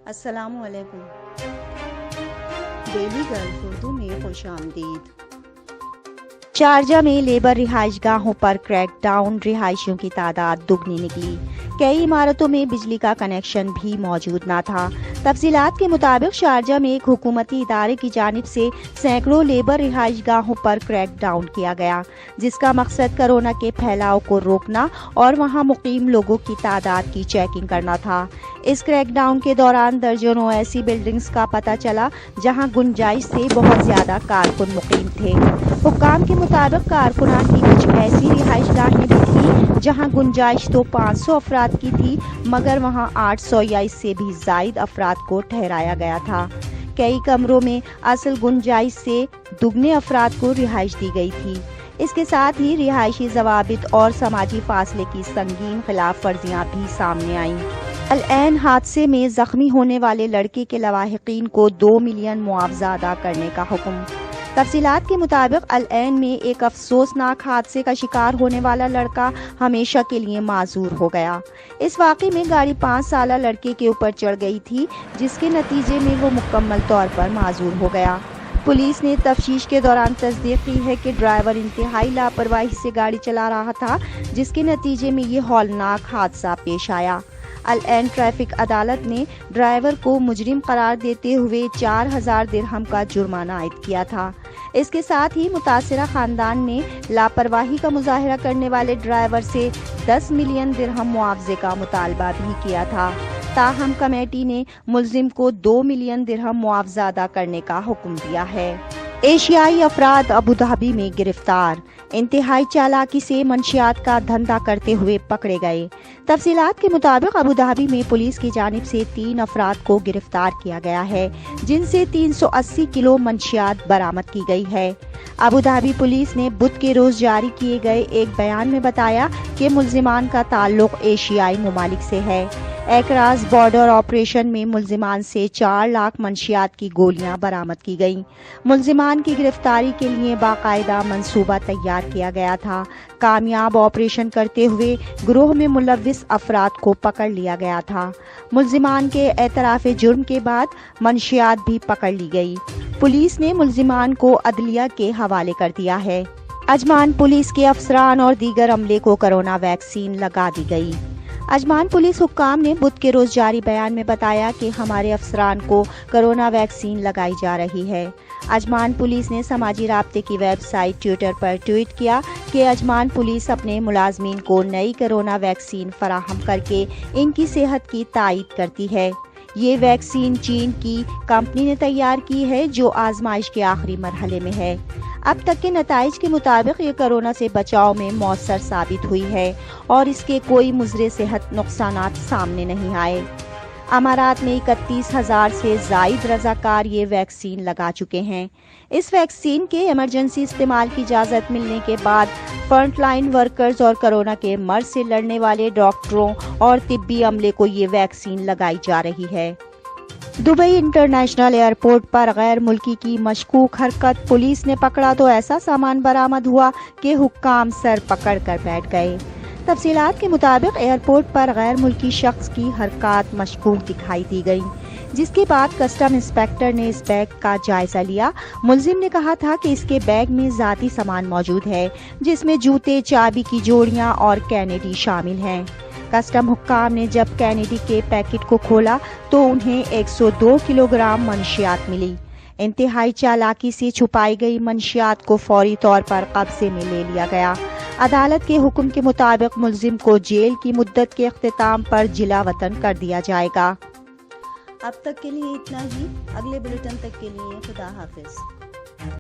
السلام علیکم۔ Daily golf Urdu میں خوش آمدید۔ شارجہ میں لیبر رہائش گاہوں پر کریک ڈاؤن، رہائشیوں کی تعداد دگنی نکلی۔ کئی عمارتوں میں بجلی کا کنیکشن بھی موجود نہ تھا۔ تفصیلات کے مطابق شارجہ میں ایک حکومتی ادارے کی جانب سے سینکڑوں لیبر رہائش گاہوں پر کریک ڈاؤن کیا گیا، جس کا مقصد کورونا کے پھیلاؤ کو روکنا اور وہاں مقیم لوگوں کی تعداد کی چیکنگ کرنا تھا۔ اس کریک ڈاؤن کے دوران درجنوں ایسی بلڈنگز کا پتہ چلا جہاں گنجائش سے بہت زیادہ کارکن مقیم تھے۔ حکام کے مطابق کارکنان کی کچھ ایسی رہائش گاہیں بھی تھیں جہاں گنجائش تو 500 افراد کی تھی، مگر وہاں 800 یا اس سے بھی زائد افراد کو ٹھہرایا گیا تھا۔ کئی کمروں میں اصل گنجائش سے دگنے افراد کو رہائش دی گئی تھی۔ اس کے ساتھ ہی رہائشی ضوابط اور سماجی فاصلے کی سنگین خلاف ورزیاں بھی سامنے آئیں۔ العین حادثے میں زخمی ہونے والے لڑکے کے لواحقین کو 2 ملین معاوضہ ادا کرنے کا حکم۔ تفصیلات کے مطابق العین میں ایک افسوسناک حادثے کا شکار ہونے والا لڑکا ہمیشہ کے لیے معذور ہو گیا۔ اس واقعے میں گاڑی 5 سالہ لڑکے کے اوپر چڑھ گئی تھی، جس کے نتیجے میں وہ مکمل طور پر معذور ہو گیا۔ پولیس نے تفتیش کے دوران تصدیق کی ہے کہ ڈرائیور انتہائی لاپرواہی سے گاڑی چلا رہا تھا، جس کے نتیجے میں یہ ہولناک حادثہ پیش آیا۔ العین ٹریفک عدالت نے ڈرائیور کو مجرم قرار دیتے ہوئے 4000 درہم کا جرمانہ عائد کیا تھا۔ اس کے ساتھ ہی متاثرہ خاندان نے لاپرواہی کا مظاہرہ کرنے والے ڈرائیور سے 10 ملین درہم معاوضے کا مطالبہ بھی کیا تھا۔ تاہم کمیٹی نے ملزم کو 2 ملین درہم معاوضہ ادا کرنے کا حکم دیا ہے۔ ایشیائی افراد ابوظہبی میں گرفتار، انتہائی چالاکی سے منشیات کا دھندا کرتے ہوئے پکڑے گئے۔ تفصیلات کے مطابق ابوظہبی میں پولیس کی جانب سے 3 افراد کو گرفتار کیا گیا ہے، جن سے 380 کلو منشیات برآمد کی گئی ہے۔ ابوظہبی پولیس نے بدھ کے روز جاری کیے گئے ایک بیان میں بتایا کہ ملزمان کا تعلق ایشیائی ممالک سے ہے۔ ایکراز بارڈر آپریشن میں ملزمان سے 4 لاکھ منشیات کی گولیاں برآمد کی گئیں۔ ملزمان کی گرفتاری کے لیے باقاعدہ منصوبہ تیار کیا گیا تھا۔ کامیاب آپریشن کرتے ہوئے گروہ میں ملوث افراد کو پکڑ لیا گیا تھا۔ ملزمان کے اعتراف جرم کے بعد منشیات بھی پکڑ لی گئی۔ پولیس نے ملزمان کو عدلیہ کے حوالے کر دیا ہے۔ اجمان پولیس کے افسران اور دیگر عملے کو کورونا ویکسین لگا دی گئی۔ اجمان پولیس حکام نے بدھ کے روز جاری بیان میں بتایا کہ ہمارے افسران کو کورونا ویکسین لگائی جا رہی ہے۔ اجمان پولیس نے سماجی رابطے کی ویب سائٹ ٹویٹر پر ٹویٹ کیا کہ اجمان پولیس اپنے ملازمین کو نئی کورونا ویکسین فراہم کر کے ان کی صحت کی تائید کرتی ہے۔ یہ ویکسین چین کی کمپنی نے تیار کی ہے، جو آزمائش کے آخری مرحلے میں ہے۔ اب تک کے نتائج کے مطابق یہ کورونا سے بچاؤ میں مؤثر ثابت ہوئی ہے اور اس کے کوئی مضر صحت نقصانات سامنے نہیں آئے۔ امارات میں 31,000 سے زائد رضاکار یہ ویکسین لگا چکے ہیں۔ اس ویکسین کے ایمرجنسی استعمال کی اجازت ملنے کے بعد فرنٹ لائن ورکرز اور کورونا کے مرض سے لڑنے والے ڈاکٹروں اور طبی عملے کو یہ ویکسین لگائی جا رہی ہے۔ دبئی انٹرنیشنل ایئرپورٹ پر غیر ملکی کی مشکوک حرکت، پولیس نے پکڑا تو ایسا سامان برآمد ہوا کہ حکام سر پکڑ کر بیٹھ گئے۔ تفصیلات کے مطابق ایئرپورٹ پر غیر ملکی شخص کی حرکات مشکوک دکھائی دی گئی، جس کے بعد کسٹم انسپیکٹر نے اس بیگ کا جائزہ لیا۔ ملزم نے کہا تھا کہ اس کے بیگ میں ذاتی سامان موجود ہے، جس میں جوتے، چابی کی جوڑیاں اور کینیڈی شامل ہیں۔ کسٹم حکام نے جب کینیڈی کے پیکٹ کو کھولا تو انہیں 102 کلو گرام منشیات ملی۔ انتہائی چالاکی سے چھپائی گئی منشیات کو فوری طور پر قبضے میں لے لیا گیا۔ عدالت کے حکم کے مطابق ملزم کو جیل کی مدت کے اختتام پر جلا وطن کر دیا جائے گا۔ اب تک کے لیے اتنا ہی، اگلے بلیٹن تک کے لیے خدا حافظ۔